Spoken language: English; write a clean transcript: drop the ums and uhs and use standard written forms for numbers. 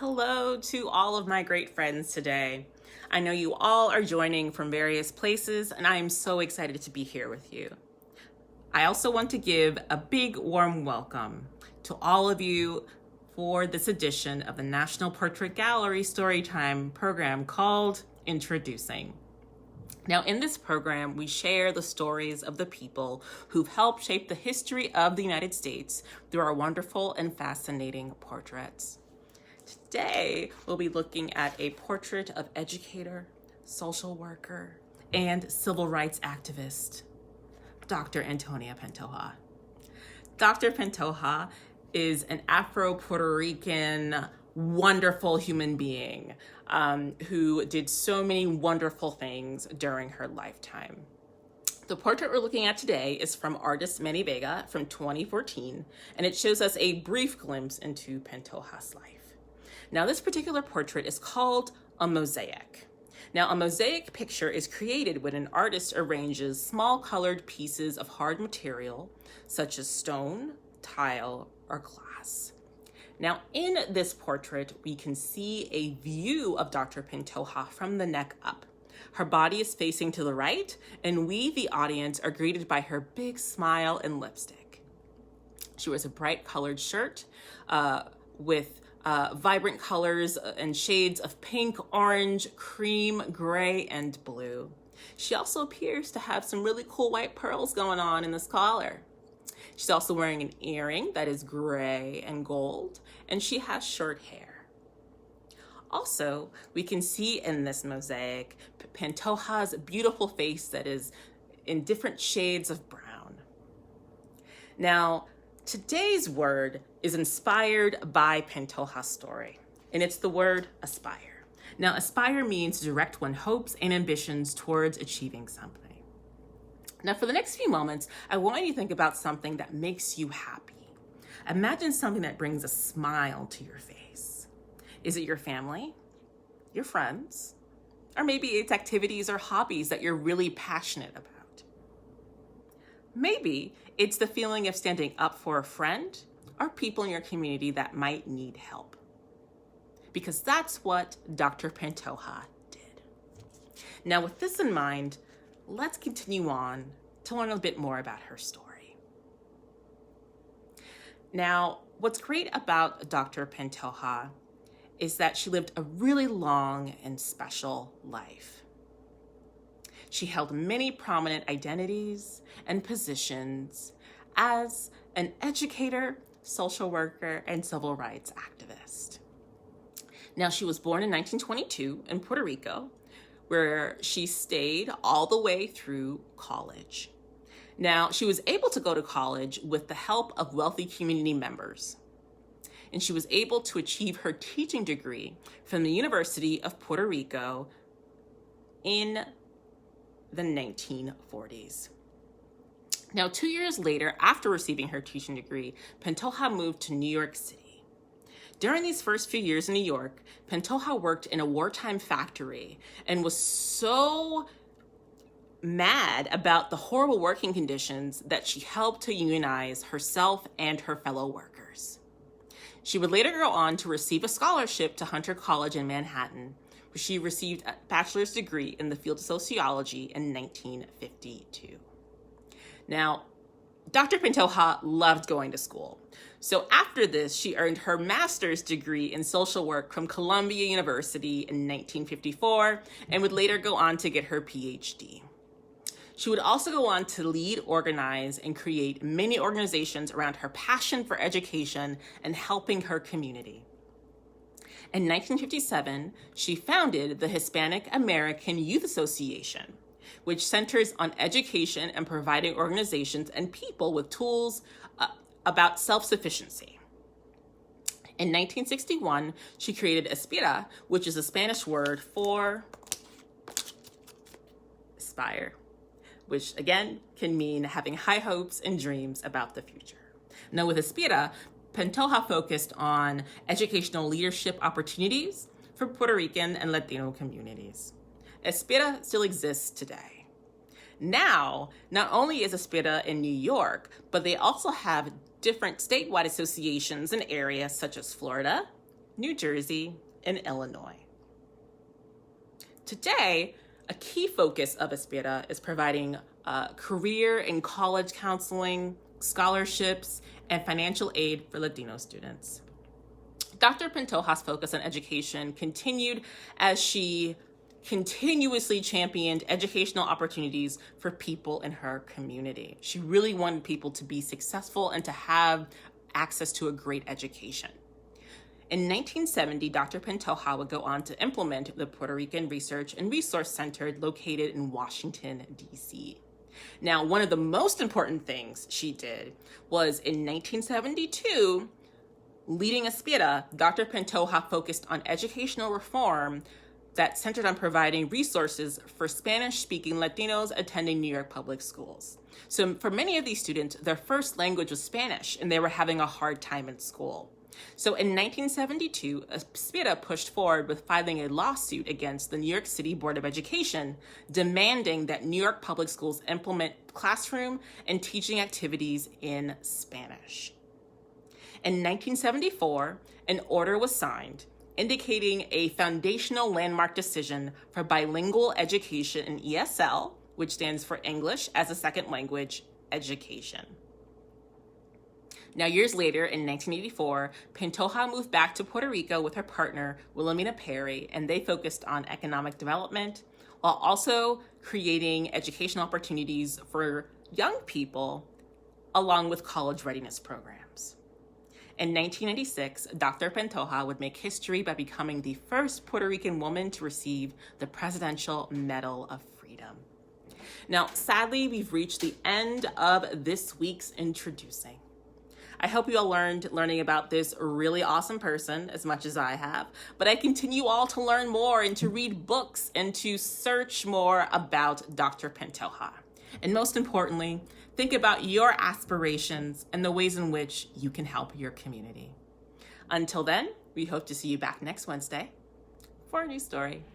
Hello to all of my great friends today. I know you all are joining from various places, and I am so excited to be here with you. I also want to give a big warm welcome to all of you for this edition of the National Portrait Gallery Storytime program called Introducing. Now, in this program, we share the stories of the people who've helped shape the history of the United States through our wonderful and fascinating portraits. Today, we'll be looking at a portrait of educator, social worker, and civil rights activist, Dr. Antonia Pantoja. Dr. Pantoja is an Afro-Puerto Rican wonderful human being who did so many wonderful things during her lifetime. The portrait we're looking at today is from artist Manny Vega from 2014, and it shows us a brief glimpse into Pantoja's life. Now, this particular portrait is called a mosaic. Now, a mosaic picture is created when an artist arranges small colored pieces of hard material, such as stone, tile, or glass. Now, in this portrait, we can see a view of Dr. Pantoja from the neck up. Her body is facing to the right, and we, the audience, are greeted by her big smile and lipstick. She wears a bright colored shirt with vibrant colors and shades of pink, orange, cream, gray, and blue. She also appears to have some really cool white pearls going on in this collar. She's also wearing an earring that is gray and gold, and she has short hair. Also, we can see in this mosaic Pantoja's beautiful face that is in different shades of brown. Now, today's word is inspired by Pantoja's story, and it's the word aspire. Now, aspire means to direct one's hopes and ambitions towards achieving something. Now, for the next few moments, I want you to think about something that makes you happy. Imagine something that brings a smile to your face. Is it your family, your friends, or maybe it's activities or hobbies that you're really passionate about? Maybe it's the feeling of standing up for a friend or people in your community that might need help. Because that's what Dr. Pantoja did. Now, with this in mind, let's continue on to learn a bit more about her story. Now, what's great about Dr. Pantoja is that she lived a really long and special life. She held many prominent identities and positions as an educator, social worker, and civil rights activist. Now, she was born in 1922 in Puerto Rico, where she stayed all the way through college. Now, she was able to go to college with the help of wealthy community members, and she was able to achieve her teaching degree from the University of Puerto Rico in the 1940s. Now, 2 years later, after receiving her teaching degree, Pantoja moved to New York City. During these first few years in New York, Pantoja worked in a wartime factory and was so mad about the horrible working conditions that she helped to unionize herself and her fellow workers. She would later go on to receive a scholarship to Hunter College in Manhattan, where she received a bachelor's degree in the field of sociology in 1952. Now, Dr. Pantoja loved going to school. So after this, she earned her master's degree in social work from Columbia University in 1954 and would later go on to get her PhD. She would also go on to lead, organize, and create many organizations around her passion for education and helping her community. In 1957, she founded the Hispanic American Youth Association, which centers on education and providing organizations and people with tools about self-sufficiency. In 1961, she created Aspira, which is a Spanish word for aspire, which again can mean having high hopes and dreams about the future. Now, with Aspira, Pantoja focused on educational leadership opportunities for Puerto Rican and Latino communities. Aspira still exists today. Now, not only is Aspira in New York, but they also have different statewide associations in areas such as Florida, New Jersey, and Illinois. Today, a key focus of Aspira is providing career and college counseling, scholarships, and financial aid for Latino students. Dr. Pantoja's focus on education continued as she continuously championed educational opportunities for people in her community. She really wanted people to be successful and to have access to a great education. In 1970, Dr. Pantoja would go on to implement the Puerto Rican Research and Resource Center located in Washington, D.C. Now, one of the most important things she did was in 1972, leading Aspira, Dr. Pantoja focused on educational reform that centered on providing resources for Spanish-speaking Latinos attending New York public schools. So for many of these students, their first language was Spanish, and they were having a hard time in school. So in 1972, Aspira pushed forward with filing a lawsuit against the New York City Board of Education, demanding that New York public schools implement classroom and teaching activities in Spanish. In 1974, an order was signed indicating a foundational landmark decision for bilingual education in ESL, which stands for English as a Second Language education. Now, years later, in 1984, Pantoja moved back to Puerto Rico with her partner, Wilhelmina Perry, and they focused on economic development while also creating educational opportunities for young people along with college readiness programs. In 1996, Dr. Pantoja would make history by becoming the first Puerto Rican woman to receive the Presidential Medal of Freedom. Now, sadly, we've reached the end of this week's Introducing. I hope you all learning about this really awesome person as much as I have, but I continue all to learn more and to read books and to search more about Dr. Pantoja. And most importantly, think about your aspirations and the ways in which you can help your community. Until then, we hope to see you back next Wednesday for a new story.